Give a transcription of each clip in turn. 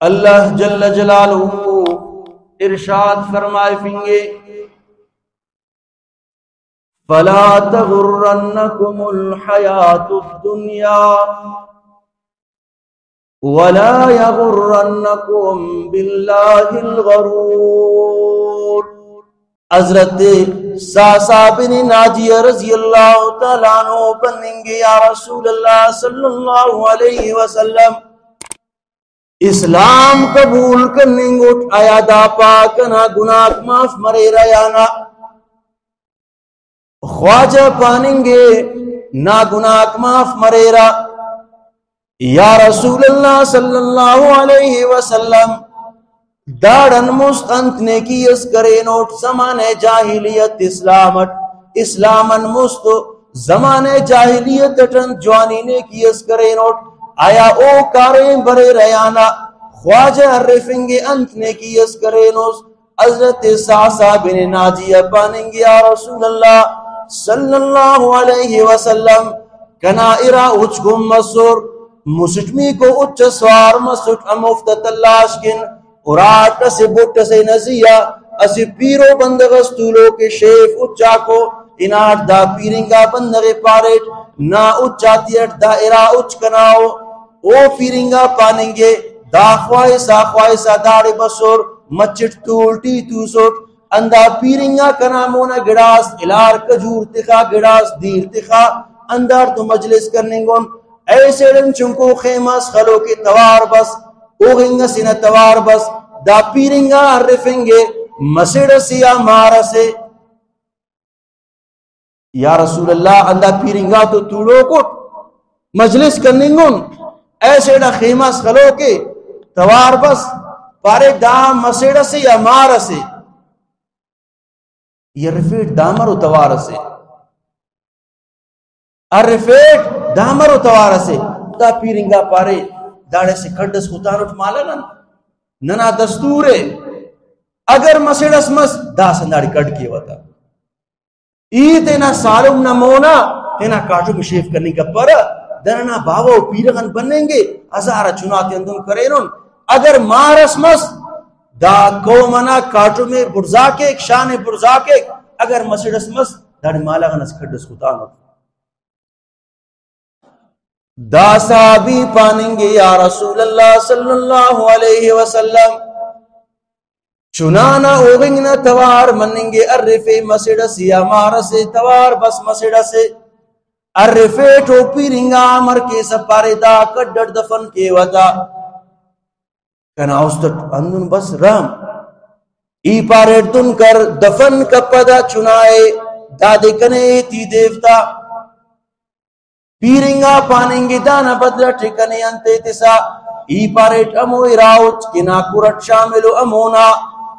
اللہ جل جلالہ ارشاد فرمائے فنگے فَلَا تَغُرَّنَّكُمُ الْحَيَاةُ الدُّنْيَا وَلَا يَغُرَّنَّكُمْ بِاللَّهِ الْغَرُورُ۔ حضرت ساسا بن ناجیہ رضی اللہ تعالیٰ عنہ بنیں گے یا رسول اللہ صلی اللہ علیہ وسلم اسلام قبول کرنے گے آیا دا پاکنا گناہ معاف مرے ریانا خواجہ پانیں گے نا گناہ معاف مرے را یا رسول اللہ صلی اللہ علیہ وسلم داڑن مستنت نے کی اس کرے نوٹ زمانے جاہلیت اسلامن مست زمانے جاہلیت جوانی نے کی اس کرے نوٹ آیا او کاریں برے ریانا خواجہ عرفیں گے انت نے کی اس کرے نوٹ حضرت ساسا بن ناجیہ پانیں گے یا رسول اللہ صلی اللہ علیہ وسلم کنا ارا اچگم مسور مسجمی کو اچ سوار مسجد امفتت اللہ اشکن اورات سے بوٹ سے نزیہ اسی پیرو بندغستولو کے شیف اچا کو اناٹ دا پیرنگا بندغ پاریٹ نا اچاتیٹ دا ارا اچ کناو او پیرنگا پاننگے دا خواہسا داڑے بسور مچٹ تولٹی توسوٹ اندہ پیرنگا کنامونا گڑاس الار کجور تخا گڑاس دیر تخا اندار تو مجلس کرننگون ایسے رن چنکو خیمس خلو کے توار بس اوگنگا سینہ توار بس دا پیرنگا عرفنگے مسیڑ سیا مارا سے یا رسول اللہ اندہ پیرنگا تو توڑو کٹ مجلس کرننگون ایسے دا خیمس خلو کے توار بس پارے دا مسیڑ سیا مارا سے یہ رفیٹ دامر و توار سے عرفیٹ دامر و توار سے دا پیرنگا پارے داڑے سے کھڑس خطانوٹ مالا ننا دستور ہے اگر مسیڑس مس دا سنداڑی کڑ کی وطا ای تینا سالم نمونا تینا کاٹو میں شیف کرنے کا پرا درنا باوا و پیرغن بنیں گے ہزارہ چناتی اندن کرینون اگر مارس مس دا کومنا کاٹو میں برزاکے شان برزاکے اگر مسیڑس مس داڑی مالا غنس کھڑس خطانوٹ دا صحابی پانیں گے یا رسول اللہ صلی اللہ علیہ وسلم چنانا اوگنگنا توار منیں گے عرفے مسیڑ سیا مارا سے توار بس مسیڑ سے عرفے ٹوپی رنگا مر کے سپارے دا کڈڑ دفن کے وطا کنا استت اندن بس رام ای پارے دن کر دفن کپدا چنائے دادے کنے تی دیوتا پیرنگا پاننگی دانا بدر ٹھکنے انتے تسا ای پاریٹ امو اراؤچ کنا کرٹ شاملو امونا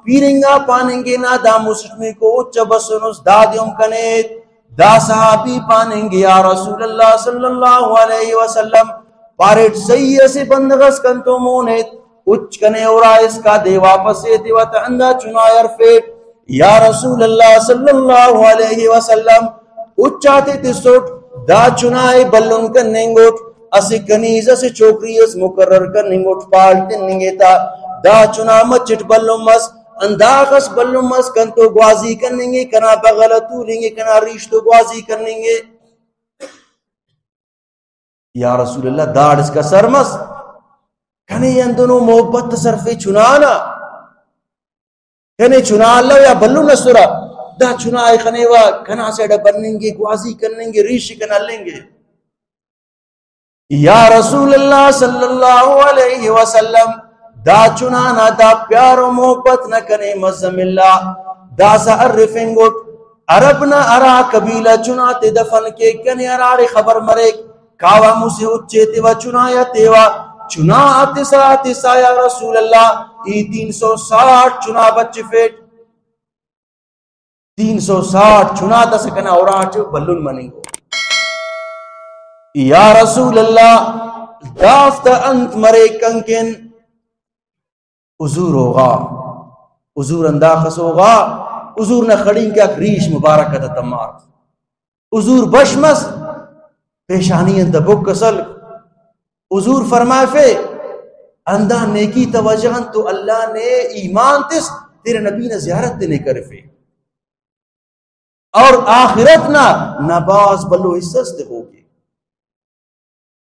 پیرنگا پاننگی نا دا مسلمی کو اچ بسنس دادیوں کنیت دا صحابی پاننگی یا رسول اللہ صلی اللہ علیہ وسلم پاریٹ سیئے سے بندغس کنتو مونیت اچ کنے اورا اس کا دے واپس سے دیوات اندہ چنائر فیٹ یا رسول اللہ صلی اللہ علیہ وسلم اچاتے تسوٹ دا چنائے بلن کننگوٹ اسی کنیز اسی چوکری اس مقرر کننگوٹ پالتے ننگیتا دا چنا مچٹ بلن مس انداغس بلن مس کنتو گوازی کننگے کنا بغلتو لنگے کنا ریشتو گوازی کننگے یا رسول اللہ داڑ اس کا سرمس کنے اندنو محبت تصرفی چنانا کنے چنا اللہ یا بلن نسرہ دا چنائے خنیوہ کنا سیڑا بننگے گوازی کرننگے ریشی کنا لنگے یا رسول اللہ صلی اللہ علیہ وسلم دا چنانا دا پیار و محبت نہ کنے مزم اللہ دا سا عرفنگوٹ عربنا ارا قبیلہ چناتے دفن کے کنے ارار خبر مرے کاوا موسے اچھے تیوا چنایا تیوا چنا تسا یا رسول اللہ ای 360 چنا بچ فیٹ 360 چناتا سکنا اور آٹھو بلن مننگو یا رسول اللہ دافت انت مرے کنکن حضور ہوگا حضور انداخس ہوگا حضور نے خڑین کیا ریش مبارکت تمار حضور بشمس پیشانی انت بک کسل حضور فرمائے فے اندہ نیکی توجہن تو اللہ نے ایمان تس تیرے نبی نے زیارت دینے کرفے اور آخرت نہ باز بلو حصص دے ہوگی